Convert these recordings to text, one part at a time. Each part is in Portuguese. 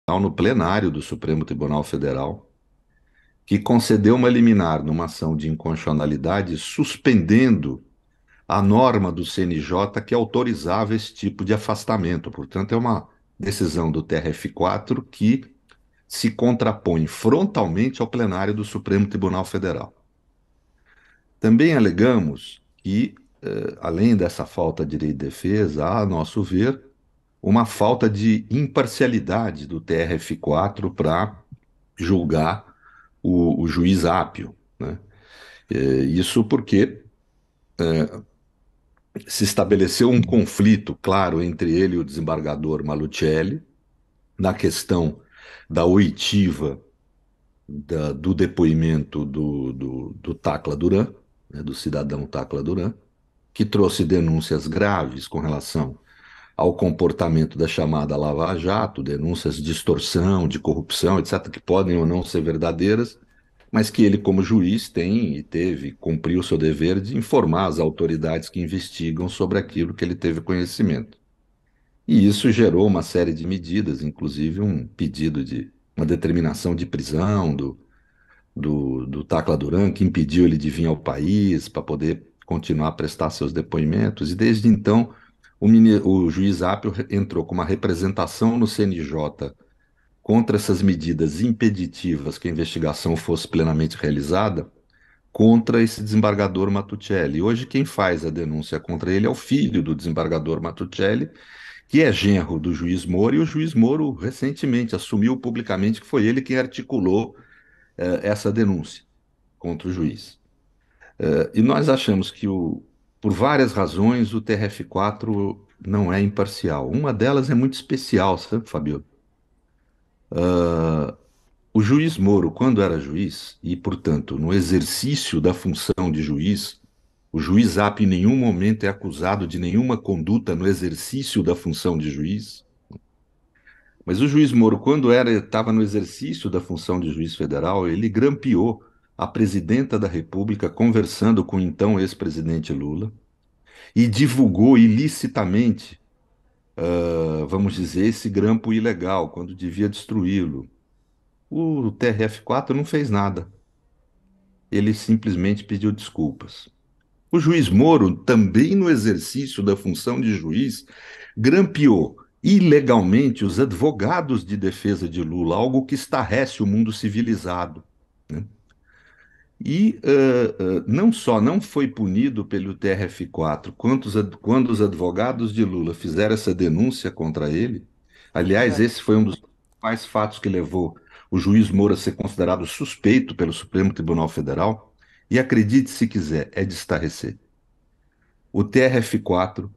no plenário do Supremo Tribunal Federal, que concedeu uma liminar numa ação de inconstitucionalidade, suspendendo a norma do CNJ que autorizava esse tipo de afastamento. Portanto, é uma decisão do TRF4 que se contrapõe frontalmente ao plenário do Supremo Tribunal Federal. Também alegamos que, além dessa falta de direito de defesa, há, a nosso ver, uma falta de imparcialidade do TRF4 para julgar o juiz Ápio, né? Isso porque se estabeleceu um conflito claro entre ele e o desembargador Malucelli na questão da oitiva do depoimento do Tacla Duran, né, do cidadão Tacla Duran, que trouxe denúncias graves com relação ao comportamento da chamada Lava Jato, denúncias de extorsão, de corrupção, etc., que podem ou não ser verdadeiras, mas que ele, como juiz, tem e teve, cumpriu o seu dever de informar as autoridades que investigam sobre aquilo que ele teve conhecimento. E isso gerou uma série de medidas, inclusive um pedido de uma determinação de prisão do Tacla Duran, que impediu ele de vir ao país para poder continuar a prestar seus depoimentos. E desde então, o juiz Apio entrou com uma representação no CNJ contra essas medidas impeditivas que a investigação fosse plenamente realizada, contra esse desembargador Matuccelli. Hoje, quem faz a denúncia contra ele é o filho do desembargador Matuccelli, que é genro do juiz Moro, e o juiz Moro recentemente assumiu publicamente que foi ele quem articulou essa denúncia contra o juiz. E nós achamos que, por várias razões, o TRF4 não é imparcial. Uma delas é muito especial, sabe, Fabio? O juiz Moro, quando era juiz, e, portanto, no exercício da função de juiz, o juiz Apio em nenhum momento é acusado de nenhuma conduta no exercício da função de juiz. Mas o juiz Moro, quando estava no exercício da função de juiz federal, ele grampeou a presidenta da República conversando com o então ex-presidente Lula e divulgou ilicitamente, vamos dizer, esse grampo ilegal, quando devia destruí-lo. O TRF4 não fez nada, ele simplesmente pediu desculpas. O juiz Moro, também no exercício da função de juiz, grampeou ilegalmente os advogados de defesa de Lula, algo que estarrece o mundo civilizado, né? E não só não foi punido pelo TRF4, quando os advogados de Lula fizeram essa denúncia contra ele, aliás, Aham. esse foi um dos mais fatos que levou o juiz Moura a ser considerado suspeito pelo Supremo Tribunal Federal, e acredite se quiser, é de estarrecer. O TRF4,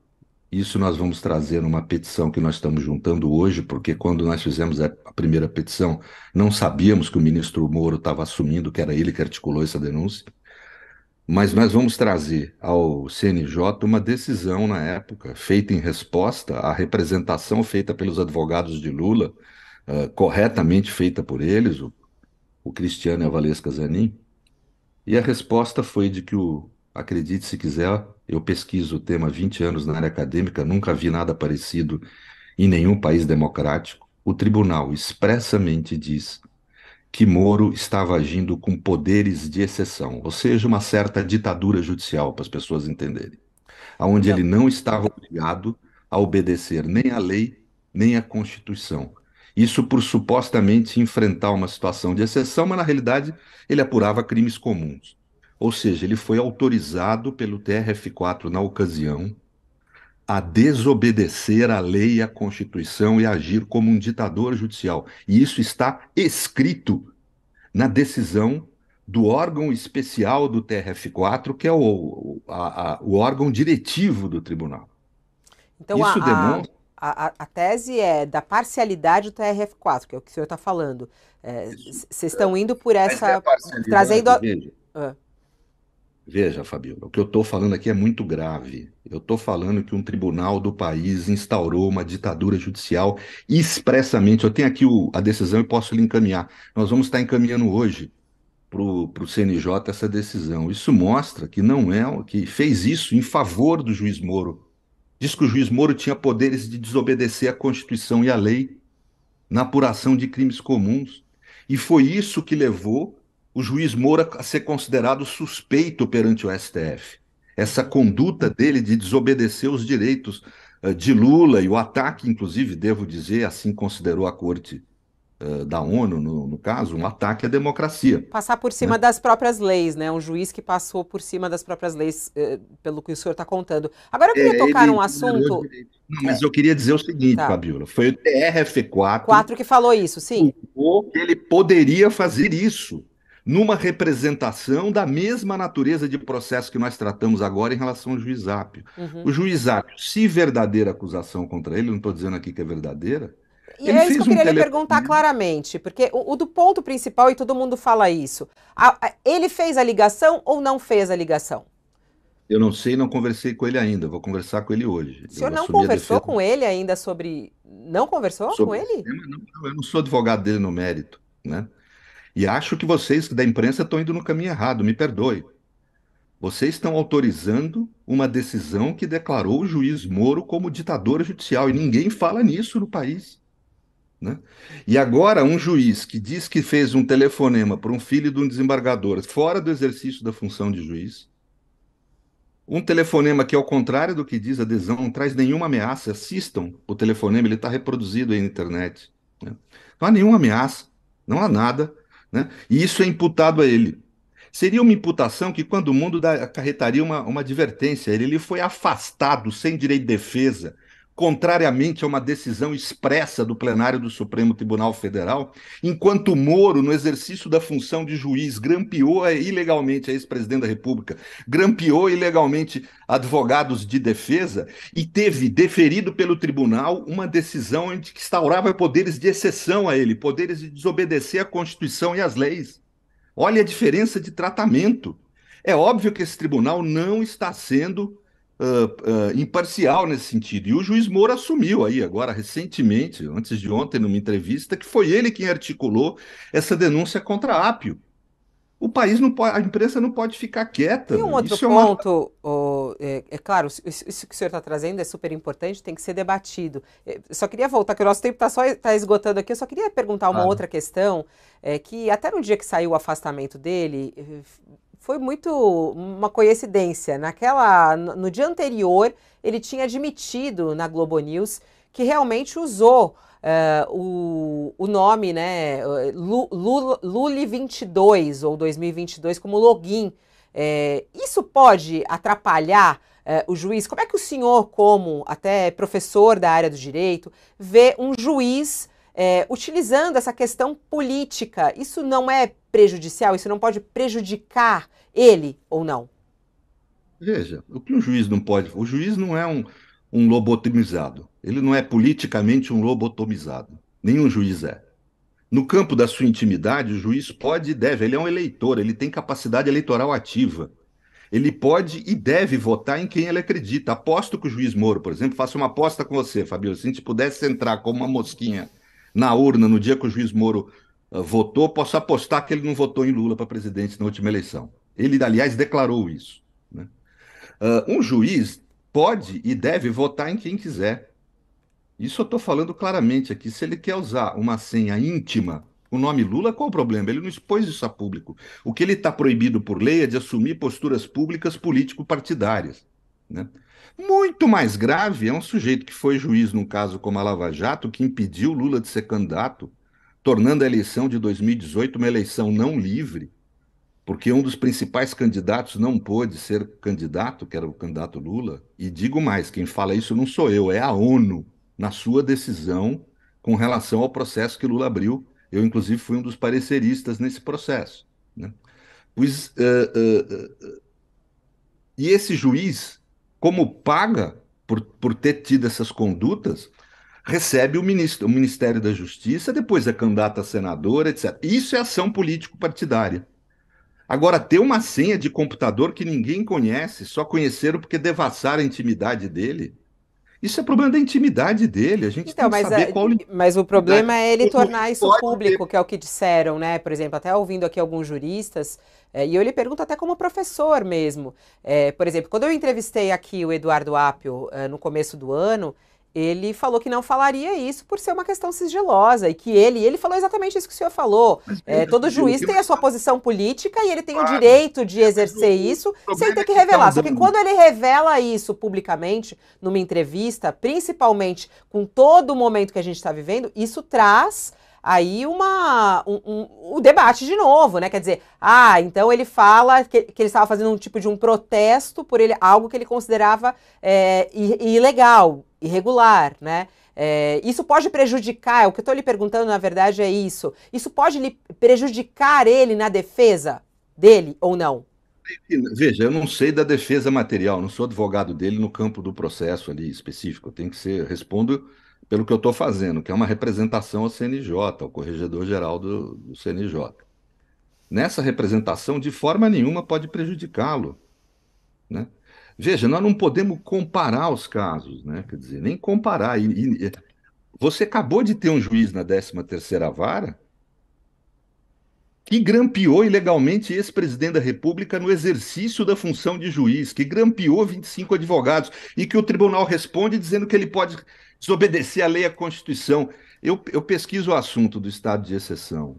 isso nós vamos trazer numa petição que nós estamos juntando hoje, porque quando nós fizemos a primeira petição, não sabíamos que o ministro Moro estava assumindo que era ele que articulou essa denúncia, mas nós vamos trazer ao CNJ uma decisão na época, feita em resposta à representação feita pelos advogados de Lula, corretamente feita por eles, o Cristiano e a Valesca Zanin, e a resposta foi de que acredite se quiser, eu pesquiso o tema há 20 anos na área acadêmica, nunca vi nada parecido em nenhum país democrático. O tribunal expressamente diz que Moro estava agindo com poderes de exceção, ou seja, uma certa ditadura judicial, para as pessoas entenderem, onde Então, ele não estava obrigado a obedecer nem à lei, nem à Constituição. Isso por supostamente enfrentar uma situação de exceção, mas na realidade ele apurava crimes comuns. Ou seja, ele foi autorizado pelo TRF4 na ocasião a desobedecer à lei e à Constituição e agir como um ditador judicial. E isso está escrito na decisão do órgão especial do TRF4, que é o órgão diretivo do tribunal. então Isso demonstra. a tese é da parcialidade do TRF4, que é o que o senhor está falando. Isso. Vocês estão indo por Mas é essa. Trazendo. parcialidade, veja. Ah, Veja, Fabiola, o que eu estou falando aqui é muito grave. Eu estou falando que um tribunal do país instaurou uma ditadura judicial expressamente. Eu tenho aqui a decisão e posso lhe encaminhar. Nós vamos estar encaminhando hoje para o CNJ essa decisão. Isso mostra que não é, que fez isso em favor do juiz Moro. Diz que o juiz Moro tinha poderes de desobedecer à Constituição e à lei. na apuração de crimes comuns. E foi isso que levou o juiz Moura a ser considerado suspeito perante o STF. Essa Uhum. conduta dele de desobedecer os direitos de Lula e o ataque, inclusive, devo dizer, assim considerou a Corte da ONU, no caso, um ataque à democracia. Passar por Né? cima das próprias leis, né? Um juiz que passou por cima das próprias leis, pelo que o senhor está contando. Agora eu queria tocar num Ele vulnerou assunto, direitos. Não, mas eu queria dizer o seguinte, tá, Fabiola, foi o TRF4 quatro que falou isso, sim. julgou que ele poderia fazer isso numa representação da mesma natureza de processo que nós tratamos agora em relação ao juiz Zápio. Uhum. O juiz Zápio, se verdadeira acusação contra ele, não estou dizendo aqui que é verdadeira, E ele é isso que eu fez um queria lhe perguntar telefonema. claramente, porque o do ponto principal, e todo mundo fala isso, ele fez a ligação ou não fez a ligação? Eu não sei, não conversei com ele ainda, vou conversar com ele hoje. O senhor Eu não assumi a conversou defesa com ele ainda sobre. Não conversou com sobre esse ele? tema. Não, não, eu não sou advogado dele no mérito, né? E acho que vocês da imprensa estão indo no caminho errado, me perdoe. Vocês estão autorizando uma decisão que declarou o juiz Moro como ditador judicial e ninguém fala nisso no país, né? E agora um juiz que diz que fez um telefonema para um filho de um desembargador fora do exercício da função de juiz, um telefonema que, ao contrário do que diz a adesão, não traz nenhuma ameaça. Assistam o telefonema, ele está reproduzido aí na internet, né? Não há nenhuma ameaça, não há nada, né? E isso é imputado a ele. Seria uma imputação que, quando o mundo acarretaria uma advertência. Ele foi afastado sem direito de defesa, contrariamente a uma decisão expressa do plenário do Supremo Tribunal Federal, enquanto Moro, no exercício da função de juiz, grampeou ilegalmente a ex-presidente da República, grampeou ilegalmente advogados de defesa e teve deferido pelo tribunal uma decisão em que instaurava poderes de exceção a ele, poderes de desobedecer à Constituição e às leis. Olha a diferença de tratamento. É óbvio que esse tribunal não está sendo imparcial nesse sentido. E o juiz Moura assumiu aí, agora, recentemente, antes de ontem, numa entrevista, que foi ele quem articulou essa denúncia contra a Apio. O país não pode, a imprensa não pode ficar quieta, E um meu. outro Isso é uma. ponto, é claro, isso que o senhor está trazendo é super importante, tem que ser debatido. Só queria voltar, que o nosso tempo está só tá esgotando aqui, eu só queria perguntar uma Claro. outra questão, que até no dia que saiu o afastamento dele, foi muito uma coincidência. No dia anterior, ele tinha admitido na Globo News que realmente usou o nome, né, Luli 22 ou 2022 como login. Isso pode atrapalhar o juiz? Como é que o senhor, como até professor da área do direito, vê um juiz utilizando essa questão política? Isso não é prejudicial? Isso não pode prejudicar ele ou não? Veja, o que um juiz não pode. O juiz não é um lobotomizado. Ele não é politicamente um lobotomizado. Nenhum juiz é. No campo da sua intimidade, o juiz pode e deve, ele é um eleitor, ele tem capacidade eleitoral ativa. Ele pode e deve votar em quem ele acredita. Aposto que o juiz Moro, por exemplo, faça uma aposta com você, Fabio. Se a gente pudesse entrar como uma mosquinha na urna no dia que o juiz Moro votou, posso apostar que ele não votou em Lula para presidente na última eleição. Ele, aliás, declarou isso, né? Um juiz pode e deve votar em quem quiser. Isso eu estou falando claramente aqui. Se ele quer usar uma senha íntima, o nome Lula, qual o problema? Ele não expôs isso a público. O que ele está proibido por lei é de assumir posturas públicas político-partidárias, né? Muito mais grave é um sujeito que foi juiz num caso como a Lava Jato, que impediu Lula de ser candidato, tornando a eleição de 2018 uma eleição não livre, porque um dos principais candidatos não pôde ser candidato, que era o candidato Lula. E digo mais, quem fala isso não sou eu, é a ONU, na sua decisão com relação ao processo que Lula abriu. Eu, inclusive, fui um dos pareceristas nesse processo, né? Pois, e esse juiz, como paga por ter tido essas condutas, recebe o Ministério da Justiça, depois é candidato a senador, etc. Isso é ação político-partidária. Agora, ter uma senha de computador que ninguém conhece, só conheceram porque devassaram a intimidade dele, isso é problema da intimidade dele. A gente Então, tem que saber qual a mas o intimidade. problema é ele O tornar juiz isso pode ter. público, que é o que disseram, né? Por exemplo, até ouvindo aqui alguns juristas, e eu lhe pergunto até como professor mesmo. Por exemplo, quando eu entrevistei aqui o Eduardo Apio, no começo do ano, ele falou que não falaria isso por ser uma questão sigilosa, e que ele falou exatamente isso que o senhor falou. Mas veja, Todo Camila, o juiz que tem a mais sua fala, posição política e ele tem o claro, direito de mas exercer o isso sem problema ter é que que estão revelar. Só que dando. quando ele revela isso publicamente, numa entrevista, principalmente com todo o momento que a gente está vivendo, isso traz aí o debate de novo, né? Quer dizer, então ele fala que ele estava fazendo um tipo de um protesto por algo que ele considerava ilegal, irregular, né? Isso pode prejudicar, o que eu estou lhe perguntando, na verdade, é isso. Isso pode lhe prejudicar ele na defesa dele ou não? Veja, eu não sei da defesa material, não sou advogado dele no campo do processo ali específico. Eu tenho que ser, respondo pelo que eu estou fazendo, que é uma representação ao CNJ, ao Corregedor-Geral do CNJ. Nessa representação, de forma nenhuma pode prejudicá-lo, né? Veja, nós não podemos comparar os casos, né? Quer dizer, nem comparar. Você acabou de ter um juiz na 13ª Vara que grampeou ilegalmente ex-presidente da República no exercício da função de juiz, que grampeou 25 advogados e que o tribunal responde dizendo que ele pode desobedecer à lei e à Constituição. Eu pesquiso o assunto do estado de exceção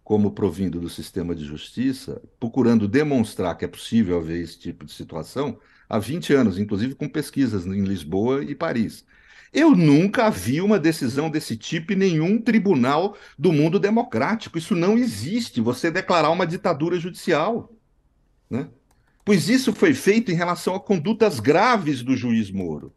como provindo do sistema de justiça, procurando demonstrar que é possível haver esse tipo de situação há 20 anos, inclusive com pesquisas em Lisboa e Paris. Eu nunca vi uma decisão desse tipo em nenhum tribunal do mundo democrático. Isso não existe, você declarar uma ditadura judicial, né? Pois isso foi feito em relação a condutas graves do juiz Moro.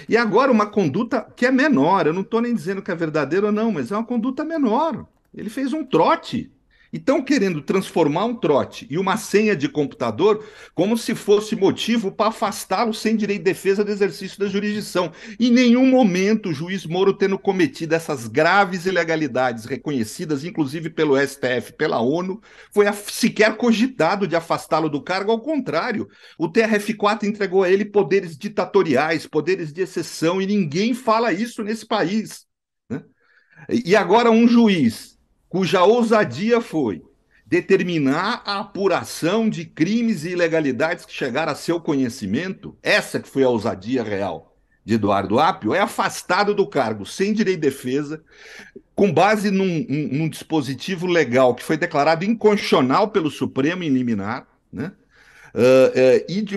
E agora uma conduta que é menor, eu não estou nem dizendo que é verdadeira ou não, mas é uma conduta menor. Ele fez um trote. E estão querendo transformar um trote e uma senha de computador como se fosse motivo para afastá-lo sem direito de defesa do exercício da jurisdição. Em nenhum momento o juiz Moro tendo cometido essas graves ilegalidades reconhecidas, inclusive pelo STF, pela ONU, foi sequer cogitado de afastá-lo do cargo, ao contrário. O TRF4 entregou a ele poderes ditatoriais, poderes de exceção, e ninguém fala isso nesse país, né? E agora um juiz cuja ousadia foi determinar a apuração de crimes e ilegalidades que chegaram a seu conhecimento, essa que foi a ousadia real de Eduardo Apio, é afastado do cargo sem direito de defesa, com base num dispositivo legal que foi declarado inconstitucional pelo Supremo em liminar, né?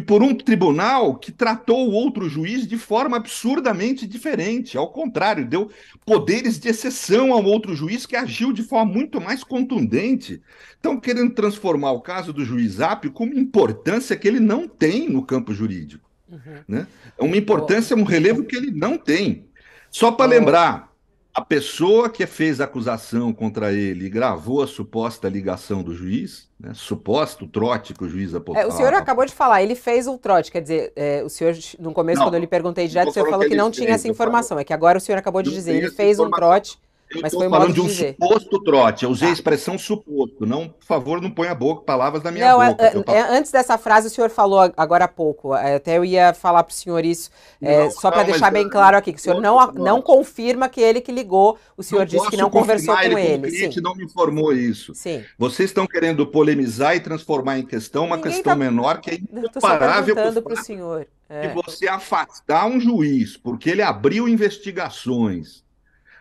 Por um tribunal que tratou o outro juiz de forma absurdamente diferente. Ao contrário, deu poderes de exceção ao outro juiz que agiu de forma muito mais contundente. Estão querendo transformar o caso do juiz Apio com uma importância que ele não tem no campo jurídico, Uhum. né? É uma Oh, importância, um relevo que ele não tem. Só para oh. lembrar, a pessoa que fez a acusação contra ele e gravou a suposta ligação do juiz, né, suposto trote que o juiz O senhor acabou de falar, ele fez o trote, quer dizer, o senhor, no começo, quando eu lhe não, perguntei não direto, o estou senhor falando falou que que ele não tinha fez, essa informação, é que agora o senhor acabou de não dizer, tenho ele essa fez um informação. trote, Eu mas estou foi um modo falando de de um dizer. suposto trote. Eu usei a Tá. expressão suposto. Não, por favor, não ponha palavras na minha Não, boca. antes dessa frase o senhor falou agora há pouco, até eu ia falar para o senhor isso, Não, só para não, mas deixar bem claro aqui, que o senhor suposto não trote. confirma que ele que ligou, o senhor Não disse que posso não conversou confirmar com ele como ele. Sim, cliente, não me informou isso. sim. Vocês estão querendo polemizar e transformar em questão uma Ninguém questão tá. menor que é Estou só incomparável com o perguntando para o fato senhor. de você afastar um juiz porque ele abriu investigações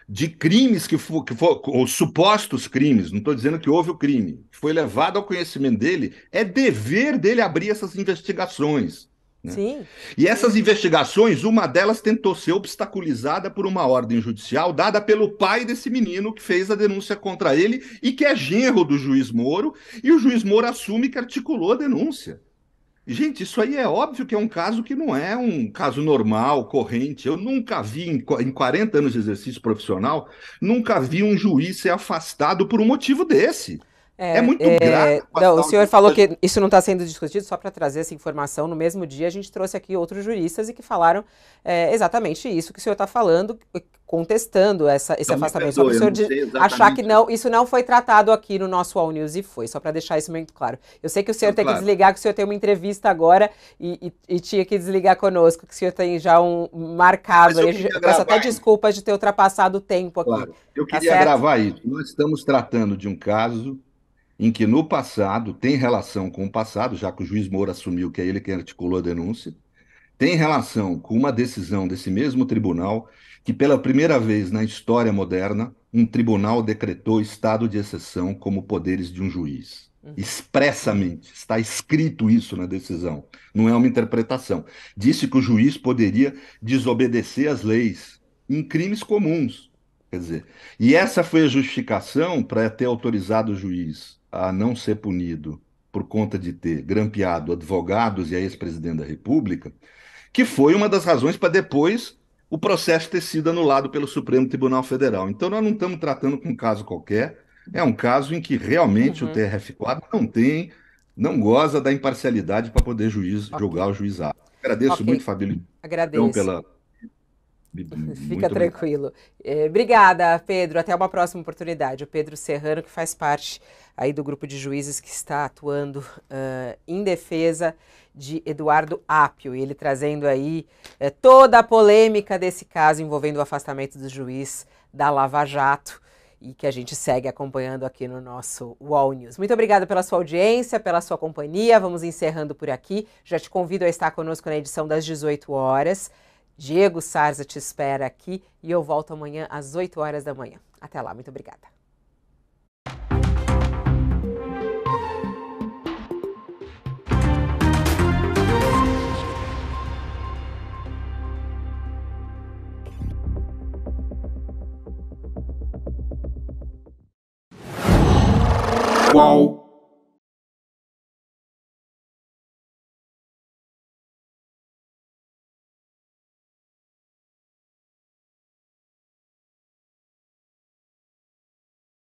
de crimes os supostos crimes, não estou dizendo que houve o crime, que foi levado ao conhecimento dele, é dever dele abrir essas investigações, né? Sim, E essas investigações, uma delas tentou ser obstaculizada por uma ordem judicial dada pelo pai desse menino que fez a denúncia contra ele e que é genro do juiz Moro, e o juiz Moro assume que articulou a denúncia. Gente, isso aí é óbvio que é um caso que não é um caso normal, corrente. Eu nunca vi, em 40 anos de exercício profissional, nunca vi um juiz ser afastado por um motivo desse. É muito grave não, o afastar um senhor juiz. falou que isso não está sendo discutido, só para trazer essa informação. No mesmo dia, a gente trouxe aqui outros juristas e que falaram exatamente isso que o senhor está falando, contestando esse Então me afastamento. Só para perdoe, o eu senhor não sei achar que exatamente. não, isso não foi tratado aqui no nosso All News, e foi, só para deixar isso muito claro. Eu sei que o senhor Não, tem que claro. desligar, que o senhor tem uma entrevista agora e tinha que desligar conosco, que o senhor tem já um marcado Mas eu aí. queria Eu peço até gravar isso, desculpas de ter ultrapassado o tempo aqui, claro. Eu tá queria certo? gravar isso. Nós estamos tratando de um caso em que no passado tem relação com o passado, já que o juiz Moura assumiu que é ele quem articulou a denúncia, tem relação com uma decisão desse mesmo tribunal, que pela primeira vez na história moderna, um tribunal decretou estado de exceção como poderes de um juiz. Uhum. Expressamente, está escrito isso na decisão, não é uma interpretação. Disse que o juiz poderia desobedecer às leis em crimes comuns. Quer dizer, e essa foi a justificação para ter autorizado o juiz a não ser punido por conta de ter grampeado advogados e a ex-presidente da República, que foi uma das razões para depois o processo ter sido anulado pelo Supremo Tribunal Federal. Então, nós não estamos tratando com um caso qualquer, é um caso em que realmente o Uhum. TRF4 não goza da imparcialidade para poder Ok. julgar o juizado. Agradeço muito, Ok. Fabílio, então, Agradeço. pela. Fica Muito obrigado. tranquilo. Obrigada, Pedro. Até uma próxima oportunidade. O Pedro Serrano, que faz parte aí do grupo de juízes que está atuando em defesa de Eduardo Apio. E ele trazendo aí toda a polêmica desse caso envolvendo o afastamento do juiz da Lava Jato e que a gente segue acompanhando aqui no nosso UOL News. Muito obrigada pela sua audiência, pela sua companhia. Vamos encerrando por aqui. Já te convido a estar conosco na edição das 18 horas. Diego Sarza te espera aqui e eu volto amanhã às 8 horas da manhã. Até lá, muito obrigada. Qual